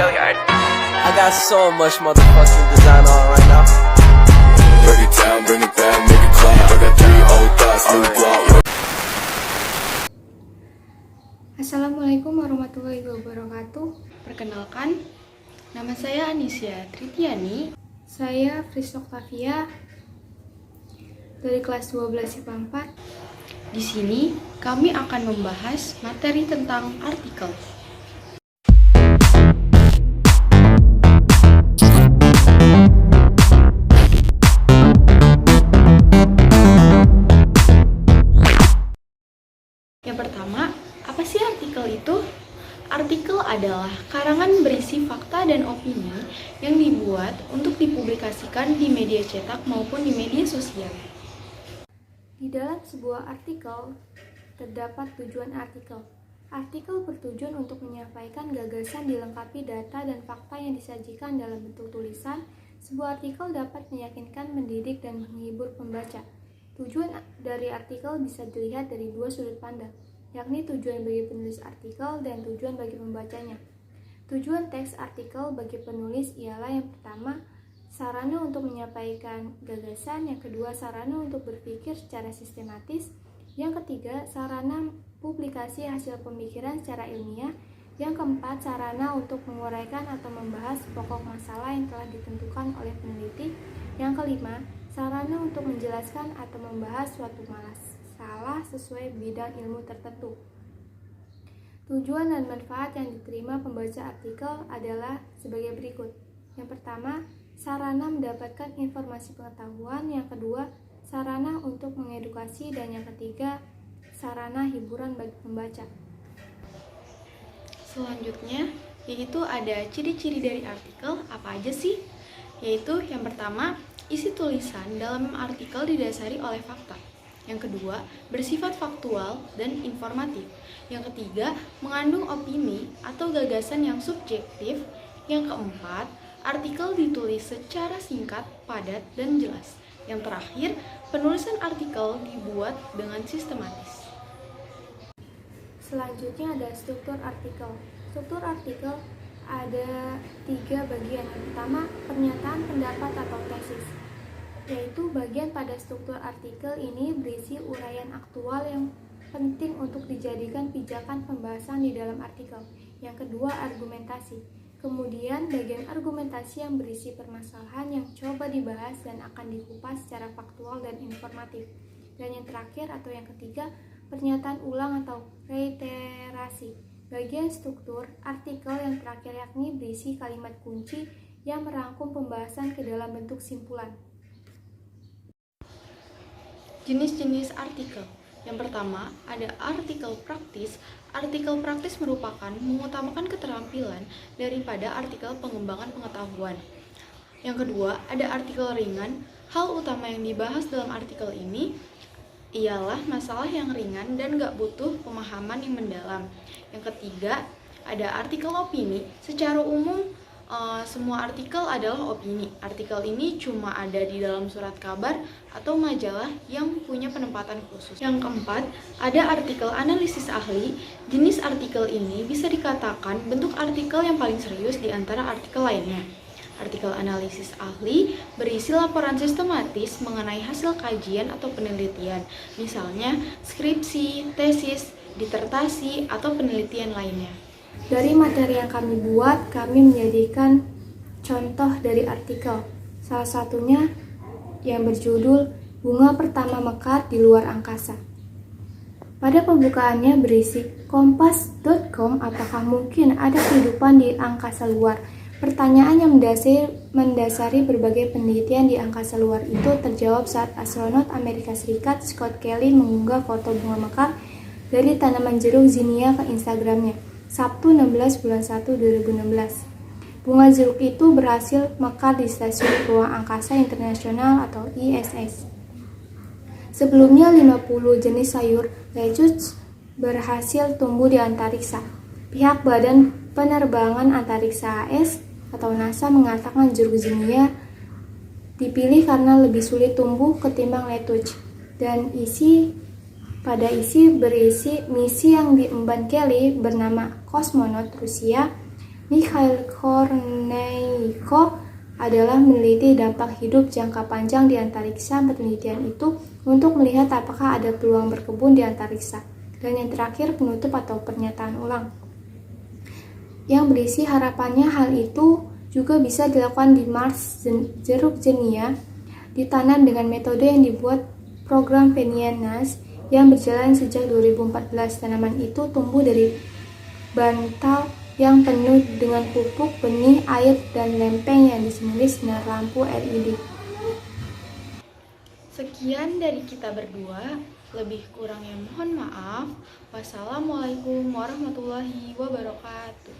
I got so much motherfucking design on right now. Break it down, bring it back, make it clap. I got 3 old thoughts, new block. Assalamualaikum warahmatullahi wabarakatuh. Perkenalkan, nama saya Anisya Tritiani. Saya Fris Octavia dari kelas 12 IPA 4. Di sini kami akan membahas materi tentang artikel. Yang pertama, apa sih artikel itu? Artikel adalah karangan berisi fakta dan opini yang dibuat untuk dipublikasikan di media cetak maupun di media sosial. Di dalam sebuah artikel, terdapat tujuan artikel. Artikel bertujuan untuk menyampaikan gagasan dilengkapi data dan fakta yang disajikan dalam bentuk tulisan. Sebuah artikel dapat meyakinkan, mendidik, dan menghibur pembaca. Tujuan dari artikel bisa dilihat dari dua sudut pandang, yakni tujuan bagi penulis artikel dan tujuan bagi pembacanya. Tujuan teks artikel bagi penulis ialah yang pertama, sarana untuk menyampaikan gagasan, yang kedua, sarana untuk berpikir secara sistematis, yang ketiga, sarana publikasi hasil pemikiran secara ilmiah, yang keempat, sarana untuk menguraikan atau membahas pokok masalah yang telah ditentukan oleh peneliti, yang kelima, sarana untuk menjelaskan atau membahas suatu masalah sesuai bidang ilmu tertentu. Tujuan dan manfaat yang diterima pembaca artikel adalah sebagai berikut. Yang pertama, sarana mendapatkan informasi pengetahuan. Yang kedua, sarana untuk mengedukasi. Dan yang ketiga, sarana hiburan bagi pembaca. Selanjutnya, yaitu ada ciri-ciri dari artikel. Apa aja sih? Yaitu yang pertama, isi tulisan dalam artikel didasari oleh fakta. Yang kedua, bersifat faktual dan informatif. Yang ketiga, mengandung opini atau gagasan yang subjektif. Yang keempat, artikel ditulis secara singkat, padat, dan jelas. Yang terakhir, penulisan artikel dibuat dengan sistematis. Selanjutnya ada struktur artikel. Struktur artikel ada 3 bagian. Yang pertama, pernyataan pendapat atau tesis, yaitu bagian pada struktur artikel ini berisi uraian aktual yang penting untuk dijadikan pijakan pembahasan di dalam artikel. Yang kedua, argumentasi. Kemudian bagian argumentasi yang berisi permasalahan yang coba dibahas dan akan dikupas secara faktual dan informatif. Dan yang terakhir atau yang ketiga, pernyataan ulang atau reiterasi. Bagian struktur artikel yang terakhir yakni berisi kalimat kunci yang merangkum pembahasan ke dalam bentuk simpulan. Jenis-jenis artikel. Yang pertama, ada artikel praktis. Artikel praktis merupakan mengutamakan keterampilan daripada artikel pengembangan pengetahuan. Yang kedua, ada artikel ringan. Hal utama yang dibahas dalam artikel ini ialah masalah yang ringan dan gak butuh pemahaman yang mendalam. Yang ketiga, ada artikel opini. Secara umum, semua artikel adalah opini. Artikel ini cuma ada di dalam surat kabar atau majalah yang punya penempatan khusus. Yang keempat, ada artikel analisis ahli. Jenis artikel ini bisa dikatakan bentuk artikel yang paling serius di antara artikel lainnya. Artikel analisis ahli berisi laporan sistematis mengenai hasil kajian atau penelitian, misalnya skripsi, tesis, disertasi, atau penelitian lainnya. Dari materi yang kami buat, kami menjadikan contoh dari artikel. Salah satunya yang berjudul Bunga Pertama Mekar di Luar Angkasa. Pada pembukaannya berisi, kompas.com, apakah mungkin ada kehidupan di angkasa luar? Pertanyaan yang mendasari berbagai penelitian di angkasa luar itu terjawab saat astronot Amerika Serikat Scott Kelly mengunggah foto bunga mekar dari tanaman jeruk zinnia ke Instagramnya, Sabtu 16 bulan 1 2016. Bunga jeruk itu berhasil mekar di Stasiun Ruang Angkasa Internasional atau ISS. Sebelumnya 50 jenis sayur lettuce berhasil tumbuh di antariksa. Pihak Badan Penerbangan Antariksa AS atau NASA mengatakan jeruk zinnia dipilih karena lebih sulit tumbuh ketimbang lettuce dan berisi misi yang diemban Kelly bernama kosmonot Rusia Mikhail Korneiko adalah meneliti dampak hidup jangka panjang di antariksa. Penelitian itu untuk melihat apakah ada peluang berkebun di antariksa. Dan yang terakhir, penutup atau pernyataan ulang, yang berisi harapannya hal itu juga bisa dilakukan di Mars. Jeruk jenia ditanam dengan metode yang dibuat program Penianas yang berjalan sejak 2014. Tanaman itu tumbuh dari bantal yang penuh dengan pupuk, benih, air, dan lempeng yang disinari sinar lampu LED. Sekian dari kita berdua, lebih kurangnya mohon maaf. Wassalamualaikum warahmatullahi wabarakatuh.